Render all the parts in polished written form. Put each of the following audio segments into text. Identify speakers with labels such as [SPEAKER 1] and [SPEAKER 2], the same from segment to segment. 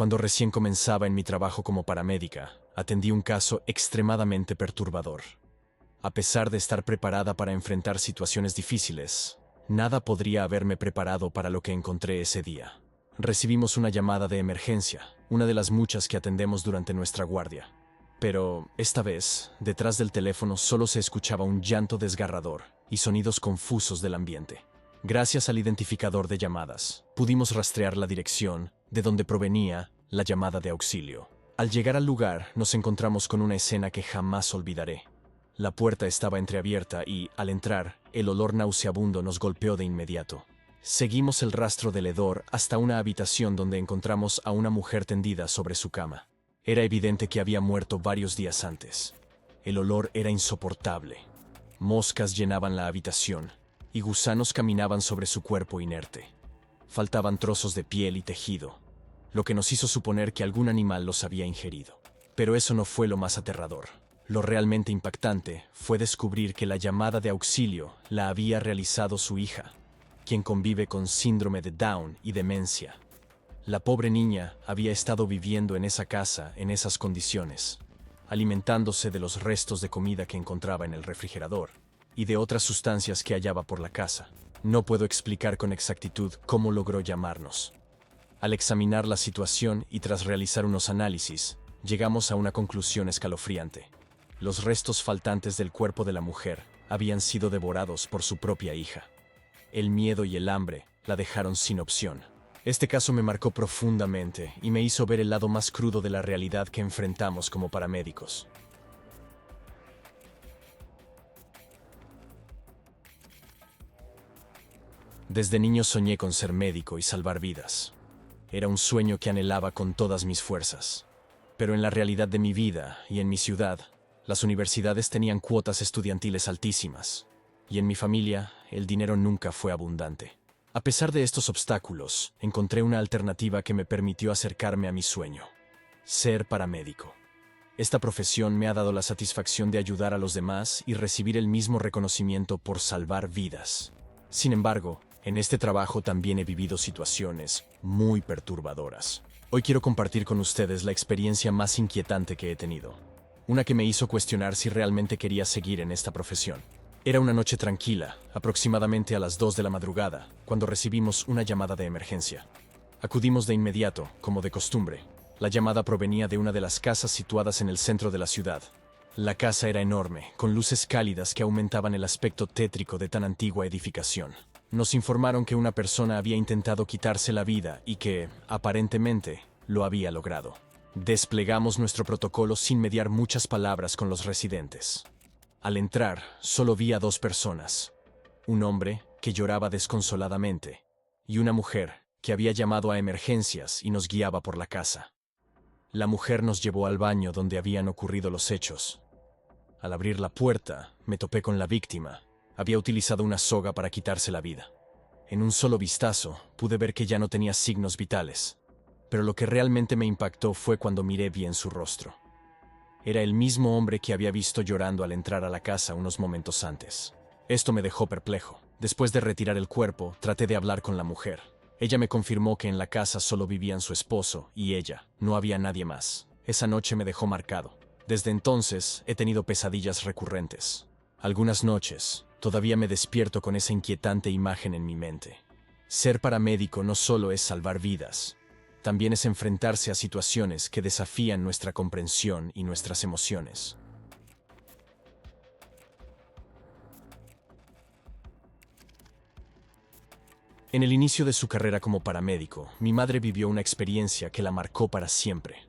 [SPEAKER 1] Cuando recién comenzaba en mi trabajo como paramédica, atendí un caso extremadamente perturbador. A pesar de estar preparada para enfrentar situaciones difíciles, nada podría haberme preparado para lo que encontré ese día. Recibimos una llamada de emergencia, una de las muchas que atendemos durante nuestra guardia. Pero, esta vez, detrás del teléfono solo se escuchaba un llanto desgarrador y sonidos confusos del ambiente. Gracias al identificador de llamadas, pudimos rastrear la dirección de donde provenía la llamada de auxilio. Al llegar al lugar, nos encontramos con una escena que jamás olvidaré. La puerta estaba entreabierta y, al entrar, el olor nauseabundo nos golpeó de inmediato. Seguimos el rastro del hedor hasta una habitación donde encontramos a una mujer tendida sobre su cama. Era evidente que había muerto varios días antes. El olor era insoportable. Moscas llenaban la habitación y gusanos caminaban sobre su cuerpo inerte. Faltaban trozos de piel y tejido, lo que nos hizo suponer que algún animal los había ingerido. Pero eso no fue lo más aterrador. Lo realmente impactante fue descubrir que la llamada de auxilio la había realizado su hija, quien convive con síndrome de Down y demencia. La pobre niña había estado viviendo en esa casa en esas condiciones, alimentándose de los restos de comida que encontraba en el refrigerador y de otras sustancias que hallaba por la casa. No puedo explicar con exactitud cómo logró llamarnos. Al examinar la situación y tras realizar unos análisis, llegamos a una conclusión escalofriante. Los restos faltantes del cuerpo de la mujer habían sido devorados por su propia hija. El miedo y el hambre la dejaron sin opción. Este caso me marcó profundamente y me hizo ver el lado más crudo de la realidad que enfrentamos como paramédicos. Desde niño soñé con ser médico y salvar vidas. Era un sueño que anhelaba con todas mis fuerzas. Pero en la realidad de mi vida y en mi ciudad, las universidades tenían cuotas estudiantiles altísimas, y en mi familia el dinero nunca fue abundante. A pesar de estos obstáculos, encontré una alternativa que me permitió acercarme a mi sueño: ser paramédico. Esta profesión me ha dado la satisfacción de ayudar a los demás y recibir el mismo reconocimiento por salvar vidas. Sin embargo, en este trabajo también he vivido situaciones muy perturbadoras. Hoy quiero compartir con ustedes la experiencia más inquietante que he tenido. Una que me hizo cuestionar si realmente quería seguir en esta profesión. Era una noche tranquila, aproximadamente a las 2 de la madrugada, cuando recibimos una llamada de emergencia. Acudimos de inmediato, como de costumbre. La llamada provenía de una de las casas situadas en el centro de la ciudad. La casa era enorme, con luces cálidas que aumentaban el aspecto tétrico de tan antigua edificación. Nos informaron que una persona había intentado quitarse la vida y que, aparentemente, lo había logrado. Desplegamos nuestro protocolo sin mediar muchas palabras con los residentes. Al entrar, solo vi a 2 personas. Un hombre, que lloraba desconsoladamente, y una mujer, que había llamado a emergencias y nos guiaba por la casa. La mujer nos llevó al baño donde habían ocurrido los hechos. Al abrir la puerta, me topé con la víctima. Había utilizado una soga para quitarse la vida. En un solo vistazo, pude ver que ya no tenía signos vitales. Pero lo que realmente me impactó fue cuando miré bien su rostro. Era el mismo hombre que había visto llorando al entrar a la casa unos momentos antes. Esto me dejó perplejo. Después de retirar el cuerpo, traté de hablar con la mujer. Ella me confirmó que en la casa solo vivían su esposo y ella, no había nadie más. Esa noche me dejó marcado. Desde entonces, he tenido pesadillas recurrentes. Algunas noches, todavía me despierto con esa inquietante imagen en mi mente. Ser paramédico no solo es salvar vidas, también es enfrentarse a situaciones que desafían nuestra comprensión y nuestras emociones. En el inicio de su carrera como paramédico, mi madre vivió una experiencia que la marcó para siempre.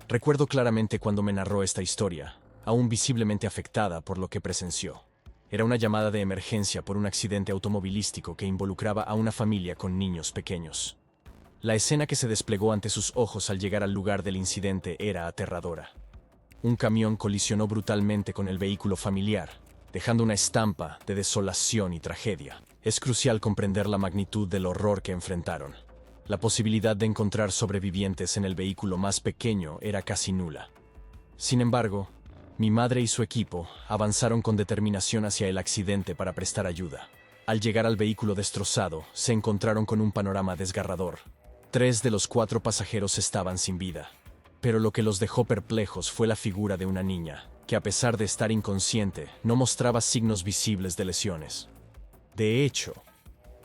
[SPEAKER 1] Recuerdo claramente cuando me narró esta historia, aún visiblemente afectada por lo que presenció. Era una llamada de emergencia por un accidente automovilístico que involucraba a una familia con niños pequeños. La escena que se desplegó ante sus ojos al llegar al lugar del incidente era aterradora. Un camión colisionó brutalmente con el vehículo familiar, dejando una estampa de desolación y tragedia. Es crucial comprender la magnitud del horror que enfrentaron. La posibilidad de encontrar sobrevivientes en el vehículo más pequeño era casi nula. Sin embargo, mi madre y su equipo avanzaron con determinación hacia el accidente para prestar ayuda. Al llegar al vehículo destrozado, se encontraron con un panorama desgarrador. 3 de los 4 pasajeros estaban sin vida. Pero lo que los dejó perplejos fue la figura de una niña, que a pesar de estar inconsciente, no mostraba signos visibles de lesiones. De hecho,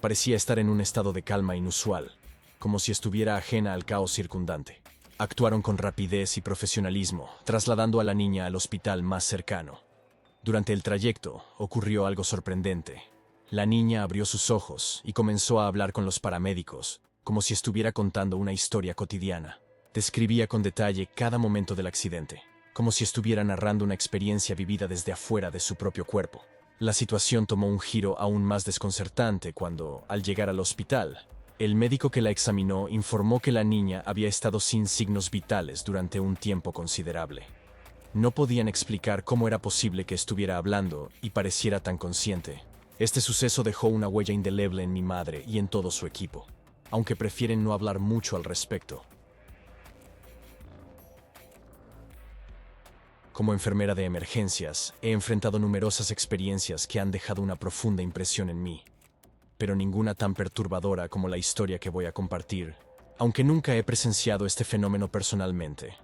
[SPEAKER 1] parecía estar en un estado de calma inusual, como si estuviera ajena al caos circundante. Actuaron con rapidez y profesionalismo, trasladando a la niña al hospital más cercano. Durante el trayecto, ocurrió algo sorprendente. La niña abrió sus ojos y comenzó a hablar con los paramédicos, como si estuviera contando una historia cotidiana. Describía con detalle cada momento del accidente, como si estuviera narrando una experiencia vivida desde afuera de su propio cuerpo. La situación tomó un giro aún más desconcertante cuando, al llegar al hospital, el médico que la examinó informó que la niña había estado sin signos vitales durante un tiempo considerable. No podían explicar cómo era posible que estuviera hablando y pareciera tan consciente. Este suceso dejó una huella indeleble en mi madre y en todo su equipo, aunque prefieren no hablar mucho al respecto. Como enfermera de emergencias, he enfrentado numerosas experiencias que han dejado una profunda impresión en mí, pero ninguna tan perturbadora como la historia que voy a compartir, aunque nunca he presenciado este fenómeno personalmente.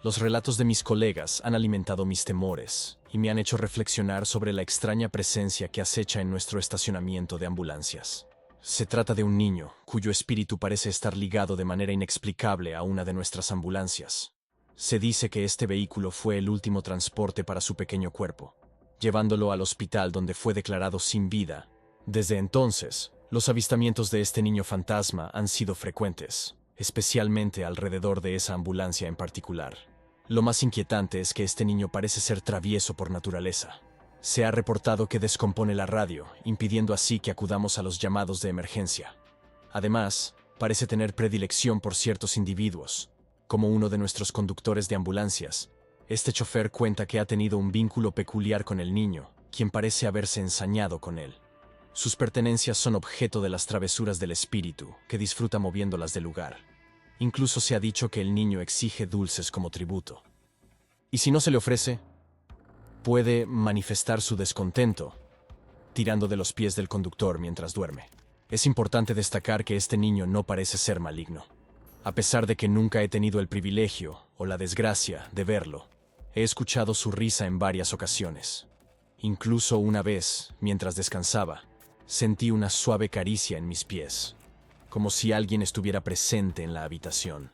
[SPEAKER 1] Los relatos de mis colegas han alimentado mis temores y me han hecho reflexionar sobre la extraña presencia que acecha en nuestro estacionamiento de ambulancias. Se trata de un niño cuyo espíritu parece estar ligado de manera inexplicable a una de nuestras ambulancias. Se dice que este vehículo fue el último transporte para su pequeño cuerpo, llevándolo al hospital donde fue declarado sin vida. Desde entonces, los avistamientos de este niño fantasma han sido frecuentes, especialmente alrededor de esa ambulancia en particular. Lo más inquietante es que este niño parece ser travieso por naturaleza. Se ha reportado que descompone la radio, impidiendo así que acudamos a los llamados de emergencia. Además, parece tener predilección por ciertos individuos, como uno de nuestros conductores de ambulancias. Este chofer cuenta que ha tenido un vínculo peculiar con el niño, quien parece haberse ensañado con él. Sus pertenencias son objeto de las travesuras del espíritu, que disfruta moviéndolas del lugar. Incluso se ha dicho que el niño exige dulces como tributo. Y si no se le ofrece, puede manifestar su descontento, tirando de los pies del conductor mientras duerme. Es importante destacar que este niño no parece ser maligno. A pesar de que nunca he tenido el privilegio o la desgracia de verlo, he escuchado su risa en varias ocasiones. Incluso una vez, mientras descansaba, sentí una suave caricia en mis pies, como si alguien estuviera presente en la habitación.